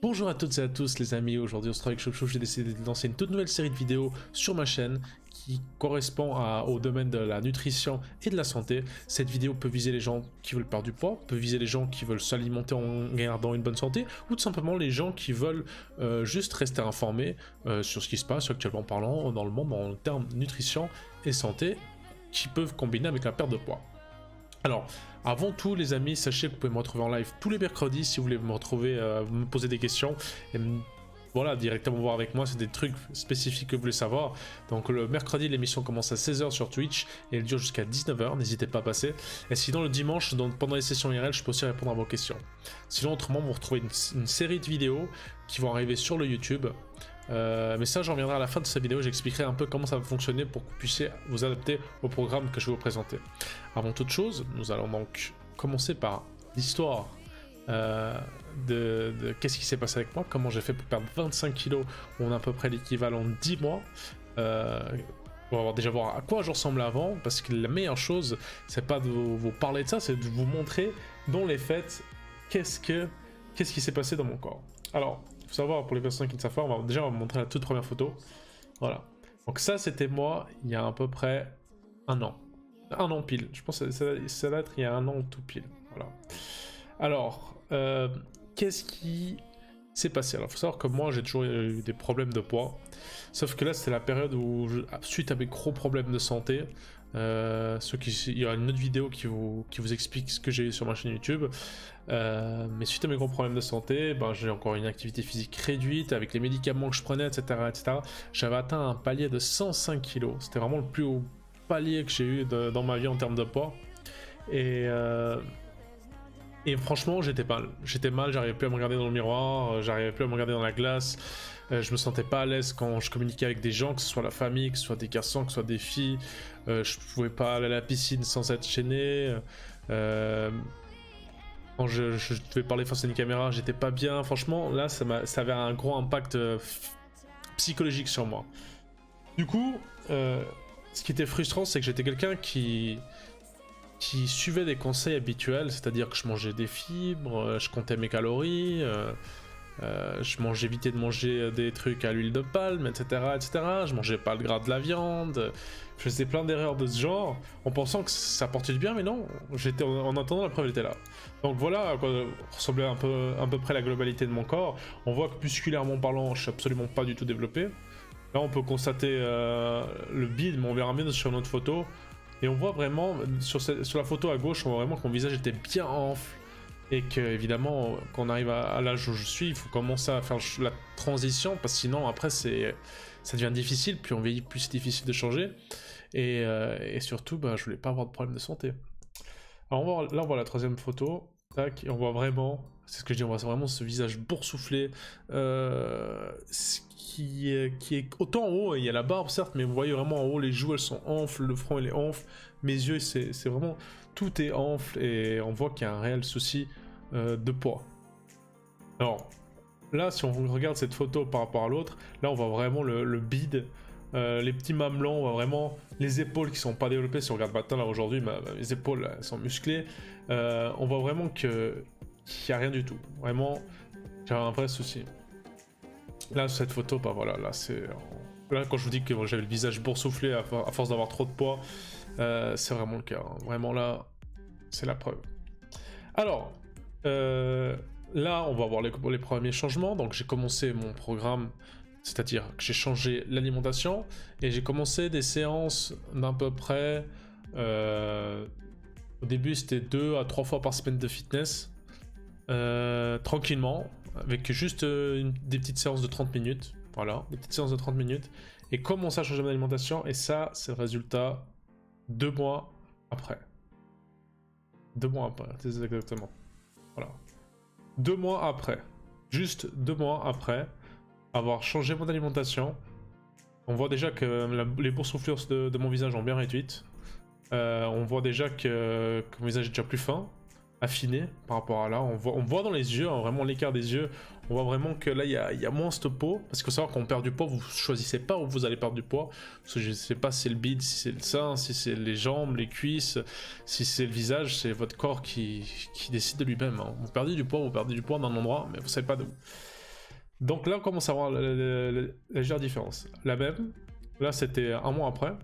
Bonjour à toutes et à tous les amis, aujourd'hui on se retrouve avec Chouchou, j'ai décidé de lancer une toute nouvelle série de vidéos sur ma chaîne qui correspond au domaine de la nutrition et de la santé. Cette vidéo peut viser les gens qui veulent perdre du poids, peut viser les gens qui veulent s'alimenter en gardant une bonne santé, ou tout simplement les gens qui veulent juste rester informés sur ce qui se passe actuellement parlant dans le monde en termes de nutrition et santé, qui peuvent combiner avec la perte de poids. Alors, avant tout les amis, sachez que vous pouvez me retrouver en live tous les mercredis si vous voulez me retrouver, me poser des questions et voilà, directement voir avec moi, c'est des trucs spécifiques que vous voulez savoir. Donc le mercredi, l'émission commence à 16 h sur Twitch et elle dure jusqu'à 19 h, n'hésitez pas à passer. Et sinon le dimanche, pendant les sessions IRL, je peux aussi répondre à vos questions. Sinon autrement, vous retrouvez une série de vidéos qui vont arriver sur le YouTube. Mais ça j'en reviendrai à la fin de cette vidéo, j'expliquerai un peu comment ça va fonctionner pour que vous puissiez vous adapter au programme que je vais vous présenter. Avant toute chose, nous allons donc commencer par l'histoire de qu'est-ce qui s'est passé avec moi, comment j'ai fait pour perdre 25 kilos, on a à peu près l'équivalent de 10 mois. On va déjà voir à quoi je ressemblais avant, parce que la meilleure chose, c'est pas de vous parler de ça, c'est de vous montrer dans les faits qu'est-ce qui s'est passé dans mon corps. Alors, il faut savoir, pour les personnes qui ne savent pas, on va vous montrer la toute première photo. Voilà. Donc ça, c'était moi, il y a à peu près un an. Un an pile. Je pense que ça va être il y a un an tout pile. Voilà. Alors, qu'est-ce qui s'est passé? Alors, il faut savoir que moi, j'ai toujours eu des problèmes de poids. Sauf que là, c'était la période où, suite à mes gros problèmes de santé, il y aura une autre vidéo qui vous explique ce que j'ai eu sur ma chaîne YouTube. Mais suite à mes gros problèmes de santé, j'ai encore une activité physique réduite avec les médicaments que je prenais, etc. etc. J'avais atteint un palier de 105 kg. C'était vraiment le plus haut palier que j'ai eu dans ma vie en termes de poids. Et franchement, j'étais mal, j'arrivais plus à me regarder dans le miroir, j'arrivais plus à me regarder dans la glace, je me sentais pas à l'aise quand je communiquais avec des gens, que ce soit la famille, que ce soit des garçons, que ce soit des filles, je pouvais pas aller à la piscine sans être gêné, quand je devais parler face à une caméra, j'étais pas bien, franchement, là, ça avait un gros impact psychologique sur moi. Du coup, ce qui était frustrant, c'est que j'étais quelqu'un qui suivait des conseils habituels, c'est-à-dire que je mangeais des fibres, je comptais mes calories, j'évitais de manger des trucs à l'huile de palme, etc., etc. Je mangeais pas le gras de la viande, je faisais plein d'erreurs de ce genre, en pensant que ça portait du bien, mais non, en attendant la preuve était là. Donc voilà à quoi ressemblait à peu près la globalité de mon corps. On voit que musculairement parlant, je suis absolument pas du tout développé. Là on peut constater le bide, mais on verra mieux sur notre photo. Et on voit vraiment, sur la photo à gauche, on voit vraiment que mon visage était bien enfle. Et que, évidemment, quand on arrive à l'âge où je suis, il faut commencer à faire la transition, parce que sinon, après, ça devient difficile, plus on vieillit, plus c'est difficile de changer. Et surtout, je voulais pas avoir de problème de santé. Alors, là, on voit la troisième photo. Tac, et on voit vraiment, c'est ce que je dis, on voit vraiment ce visage boursouflé, qui est autant en haut, il y a la barbe certes, mais vous voyez vraiment en haut, les joues elles sont enflées, le front il est enfle, mes yeux c'est vraiment, tout est enfle, et on voit qu'il y a un réel souci de poids. Alors, là si on regarde cette photo par rapport à l'autre, là on voit vraiment le bide, les petits mamelons, on voit vraiment les épaules qui sont pas développées. Si on regarde maintenant là aujourd'hui, mes épaules elles sont musclées, on voit vraiment qu'il n'y a rien du tout, vraiment j'ai un vrai souci. Là cette photo, voilà, là c'est... Là quand je vous dis que j'avais le visage boursouflé à force d'avoir trop de poids, c'est vraiment le cas, hein. Vraiment là, c'est la preuve. Alors, là on va voir les premiers changements. Donc j'ai commencé mon programme, c'est-à-dire que j'ai changé l'alimentation et j'ai commencé des séances d'à peu près... au début c'était 2 à 3 fois par semaine de fitness, tranquillement, avec juste des petites séances de 30 minutes, voilà, des petites séances de 30 minutes, et commencer à changer mon alimentation, et ça, c'est le résultat 2 mois après. 2 mois après, c'est exactement. Voilà. 2 mois après, juste 2 mois après avoir changé mon alimentation, on voit déjà que les boursouflures de mon visage ont bien réduites. On voit déjà que mon visage est déjà plus fin, affiné par rapport à là. On voit dans les yeux, hein, vraiment l'écart des yeux, on voit vraiment que là il y a moins cette peau, parce qu'il faut savoir qu'on perd du poids, vous choisissez pas où vous allez perdre du poids, parce que je sais pas si c'est le bide, si c'est le sein, si c'est les jambes, les cuisses, si c'est le visage, c'est votre corps qui décide de lui-même, hein. Vous perdez du poids d'un endroit, mais vous savez pas d'où. Donc là, on commence à voir la légère différence. La même, là c'était un mois après.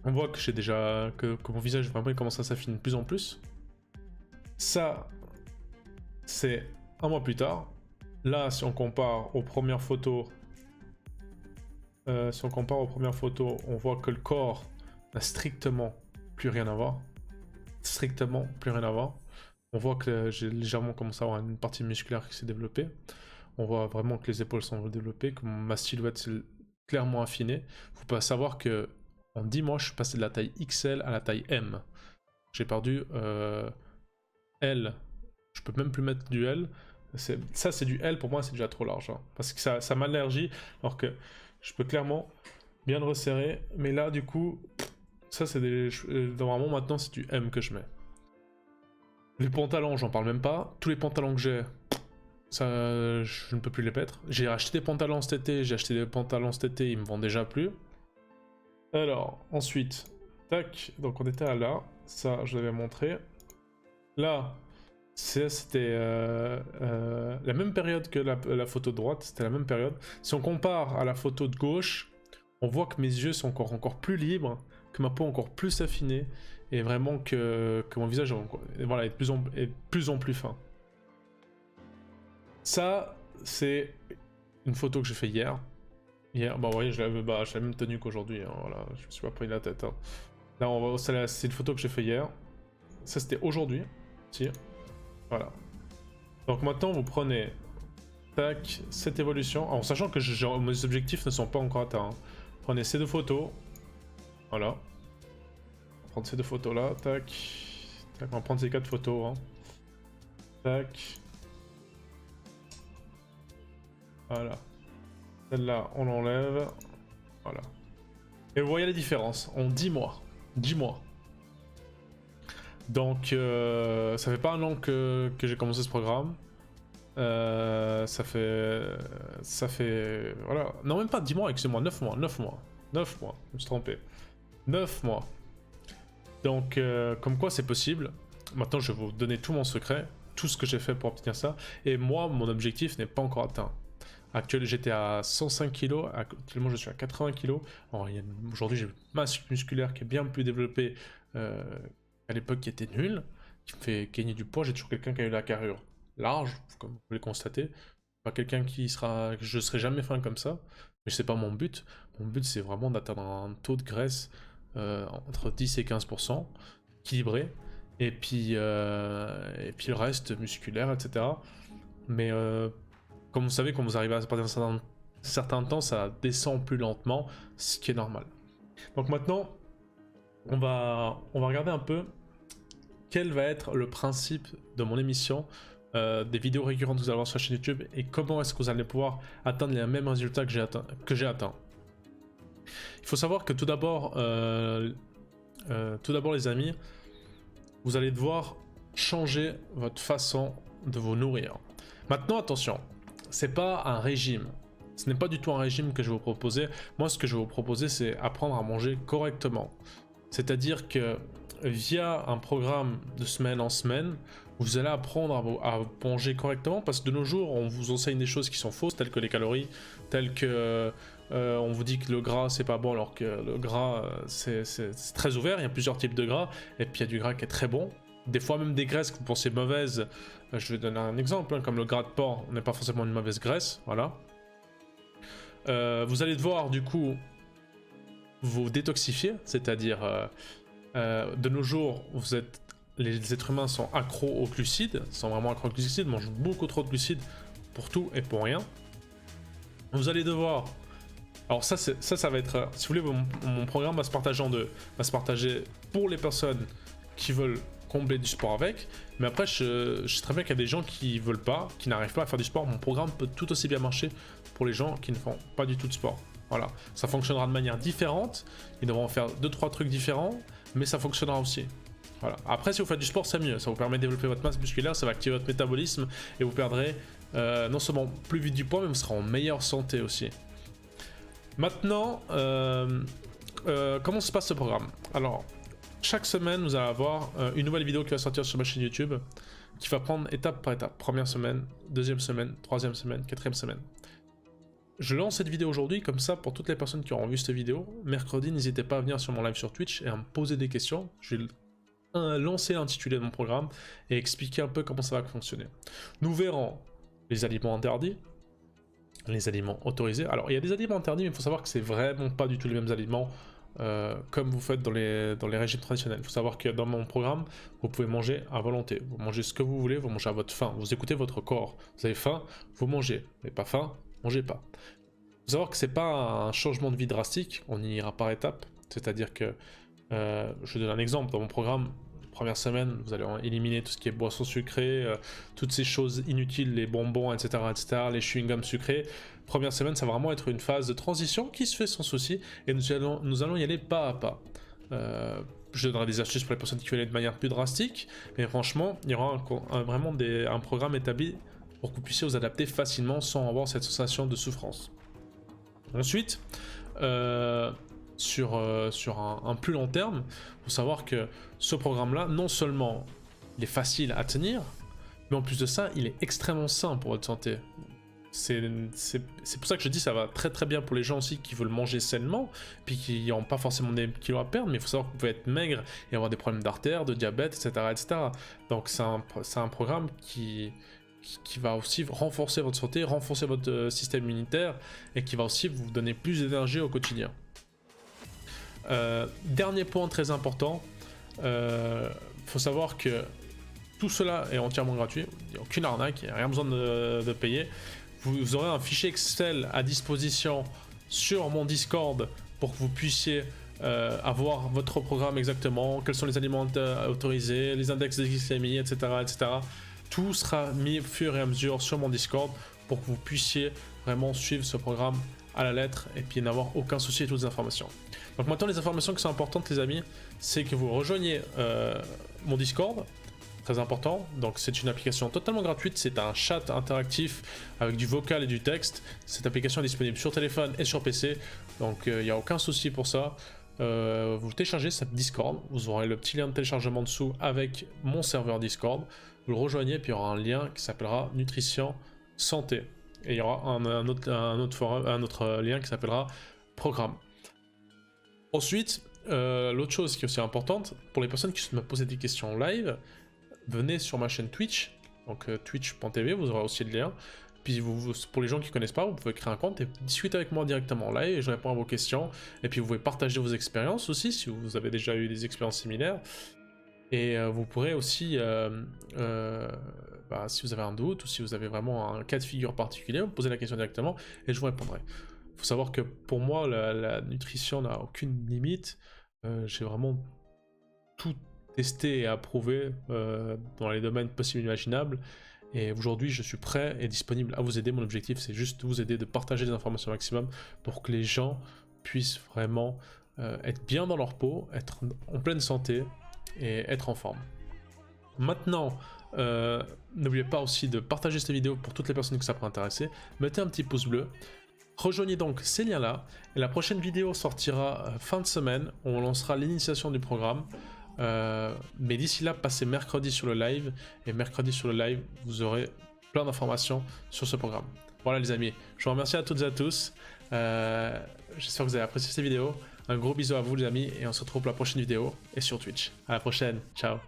On voit que j'ai déjà que mon visage vraiment il commence à s'affiner de plus en plus. Ça, c'est un mois plus tard. Là, si on compare aux premières photos, on voit que le corps n'a strictement plus rien à voir. Strictement plus rien à voir. On voit que j'ai légèrement commencé à avoir une partie musculaire qui s'est développée. On voit vraiment que les épaules sont développées, que ma silhouette s'est clairement affinée. Faut pas savoir que en 10 mois, je suis passé de la taille XL à la taille M. J'ai perdu L. Je peux même plus mettre du L. Ça, c'est du L, pour moi, c'est déjà trop large. Hein, parce que ça m'allergie, alors que je peux clairement bien le resserrer. Mais là, du coup, ça, c'est des... Normalement, maintenant, c'est du M que je mets. Les pantalons, j'en parle même pas. Tous les pantalons que j'ai, ça, je ne peux plus les mettre. J'ai acheté des pantalons cet été, ils me vont déjà plus. Alors, ensuite, tac, donc on était à là, ça je l'avais montré. Là, c'était la même période que la photo de droite, c'était la même période. Si on compare à la photo de gauche, on voit que mes yeux sont encore plus libres, que ma peau encore plus affinée, et vraiment que mon visage voilà, est de plus en plus fin. Ça, c'est une photo que j'ai fait hier. Hier, bah vous voyez, je l'ai la même tenue qu'aujourd'hui, hein, voilà, je me suis pas pris la tête. Hein. Là, c'est une photo que j'ai fait hier. Ça, c'était aujourd'hui. Si. Voilà. Donc maintenant, vous prenez tac, cette évolution, en sachant que mes objectifs ne sont pas encore atteints. Hein. Prenez ces deux photos. Voilà. On va prendre ces deux photos là, tac. Tac, on va prendre ces quatre photos. Hein. Tac. Voilà. Celle-là, on l'enlève. Voilà. Et vous voyez la différence en 10 mois. 10 mois. Donc, ça fait pas un an que j'ai commencé ce programme. Ça fait... Voilà. Non, même pas 10 mois, excusez-moi, 9 mois. 9 mois. 9 mois, je me suis trompé. 9 mois. Donc, comme quoi c'est possible. Maintenant, je vais vous donner tout mon secret. Tout ce que j'ai fait pour obtenir ça. Et moi, mon objectif n'est pas encore atteint. Actuellement, j'étais à 105 kg, actuellement je suis à 80 kg. Aujourd'hui, j'ai une masse musculaire qui est bien plus développée à l'époque, qui était nulle, qui me fait gagner du poids. J'ai toujours quelqu'un qui a eu la carrure large, comme vous pouvez le constater. Pas quelqu'un qui sera... Je serai jamais fin comme ça, mais c'est pas mon but. Mon but, c'est vraiment d'atteindre un taux de graisse entre 10 et 15%, équilibré, et puis le reste musculaire, etc. Mais... comme vous savez, quand vous arrivez à partir d'un certain temps, ça descend plus lentement, ce qui est normal. Donc maintenant, on va regarder un peu quel va être le principe de mon émission, des vidéos récurrentes que vous allez voir sur la chaîne YouTube, et comment est-ce que vous allez pouvoir atteindre les mêmes résultats que j'ai atteint. Il faut savoir que tout d'abord, les amis, vous allez devoir changer votre façon de vous nourrir. Maintenant, attention. C'est pas un régime. Ce n'est pas du tout un régime que je vais vous proposer. Moi, ce que je vais vous proposer, c'est apprendre à manger correctement. C'est-à-dire que via un programme de semaine en semaine, vous allez apprendre à manger correctement, parce que de nos jours, on vous enseigne des choses qui sont fausses, telles que les calories, telles que on vous dit que le gras c'est pas bon, alors que le gras c'est très ouvert. Il y a plusieurs types de gras, et puis il y a du gras qui est très bon. Des fois même des graisses que vous pensez mauvaises, je vais donner un exemple, hein, comme le gras de porc, on n'est pas forcément une mauvaise graisse, voilà. Vous allez devoir du coup vous détoxifier, c'est-à-dire de nos jours, les êtres humains sont accros aux glucides, sont vraiment accros aux glucides, mangent beaucoup trop de glucides pour tout et pour rien. Vous allez devoir... Alors ça va être... Si vous voulez, mon programme va se partager en deux. Va se partager pour les personnes qui veulent combler du sport avec, mais après je sais très bien qu'il y a des gens qui veulent pas, qui n'arrivent pas à faire du sport. Mon programme peut tout aussi bien marcher pour les gens qui ne font pas du tout de sport. Voilà, ça fonctionnera de manière différente, ils devront faire 2-3 trucs différents, mais ça fonctionnera aussi. Voilà. Après, si vous faites du sport, c'est mieux, ça vous permet de développer votre masse musculaire, ça va activer votre métabolisme, et vous perdrez non seulement plus vite du poids, mais vous serez en meilleure santé aussi. Maintenant, comment se passe ce programme? Alors, chaque semaine, nous allons avoir une nouvelle vidéo qui va sortir sur ma chaîne YouTube, qui va prendre étape par étape. Première semaine, deuxième semaine, troisième semaine, quatrième semaine. Je lance cette vidéo aujourd'hui, comme ça, pour toutes les personnes qui auront vu cette vidéo, mercredi, n'hésitez pas à venir sur mon live sur Twitch et à me poser des questions. Je vais lancer l'intitulé de mon programme et expliquer un peu comment ça va fonctionner. Nous verrons les aliments interdits, les aliments autorisés. Alors, il y a des aliments interdits, mais il faut savoir que c'est vraiment pas du tout les mêmes aliments comme vous faites dans les régimes traditionnels. Il faut savoir que dans mon programme, vous pouvez manger à volonté. Vous mangez ce que vous voulez, vous mangez à votre faim. Vous écoutez votre corps. Vous avez faim, vous mangez. Vous n'avez pas faim, mangez pas. Il faut savoir que c'est pas un changement de vie drastique, on y ira par étapes. C'est-à-dire que, je donne un exemple, dans mon programme, première semaine, vous allez éliminer tout ce qui est boissons sucrées, toutes ces choses inutiles, les bonbons, etc., les chewing-gums sucrés. Première semaine, ça va vraiment être une phase de transition qui se fait sans souci, et nous allons y aller pas à pas. Je donnerai des astuces pour les personnes qui veulent aller de manière plus drastique, mais franchement, il y aura vraiment un programme établi pour que vous puissiez vous adapter facilement sans avoir cette sensation de souffrance. Ensuite, sur un plus long terme, il faut savoir que ce programme-là, non seulement il est facile à tenir, mais en plus de ça, il est extrêmement sain pour votre santé. C'est pour ça que je dis ça va très très bien pour les gens aussi qui veulent manger sainement, puis qui n'ont pas forcément des kilos à perdre, mais il faut savoir que vous pouvez être maigre et avoir des problèmes d'artère, de diabète, etc. Donc c'est un programme qui va aussi renforcer votre santé, renforcer votre système immunitaire, et qui va aussi vous donner plus d'énergie au quotidien. Dernier point très important, faut savoir que tout cela est entièrement gratuit, il n'y a aucune arnaque, il n'y a rien besoin de payer. Vous aurez un fichier Excel à disposition sur mon Discord pour que vous puissiez avoir votre programme exactement, quels sont les aliments autorisés, les index de glycémie, etc., etc. Tout sera mis au fur et à mesure sur mon Discord pour que vous puissiez vraiment suivre ce programme à la lettre et puis n'avoir aucun souci et toutes les informations. Donc maintenant, les informations qui sont importantes, les amis, c'est que vous rejoignez mon Discord, très important. Donc c'est une application totalement gratuite, c'est un chat interactif avec du vocal et du texte. Cette application est disponible sur téléphone et sur PC, donc il n'y a aucun souci pour ça. Vous téléchargez cette Discord, vous aurez le petit lien de téléchargement dessous avec mon serveur Discord. Vous le rejoignez, puis il y aura un lien qui s'appellera Nutrition Santé. Et il y aura un autre lien qui s'appellera Programme. Ensuite, l'autre chose qui est aussi importante, pour les personnes qui me posent des questions en live, venez sur ma chaîne Twitch, donc twitch.tv, vous aurez aussi le lien. Puis pour les gens qui ne connaissent pas, vous pouvez créer un compte et discuter avec moi directement en live, et je réponds à vos questions. Et puis vous pouvez partager vos expériences aussi, si vous avez déjà eu des expériences similaires. Et vous pourrez aussi, si vous avez un doute, ou si vous avez vraiment un cas de figure particulier, vous posez la question directement, et je vous répondrai. Il faut savoir que pour moi, la nutrition n'a aucune limite. J'ai vraiment tout testé et approuvé dans les domaines possibles et imaginables. Et aujourd'hui, je suis prêt et disponible à vous aider. Mon objectif, c'est juste de vous aider, de partager des informations au maximum pour que les gens puissent vraiment être bien dans leur peau, être en pleine santé et être en forme. Maintenant, n'oubliez pas aussi de partager cette vidéo pour toutes les personnes que ça pourrait intéresser. Mettez un petit pouce bleu. Rejoignez donc ces liens-là. Et la prochaine vidéo sortira fin de semaine. On lancera l'initiation du programme. Mais d'ici là, passez mercredi sur le live. Et mercredi sur le live, vous aurez plein d'informations sur ce programme. Voilà les amis, je vous remercie à toutes et à tous. J'espère que vous avez apprécié cette vidéo. Un gros bisou à vous les amis. Et on se retrouve pour la prochaine vidéo. Et sur Twitch. À la prochaine. Ciao.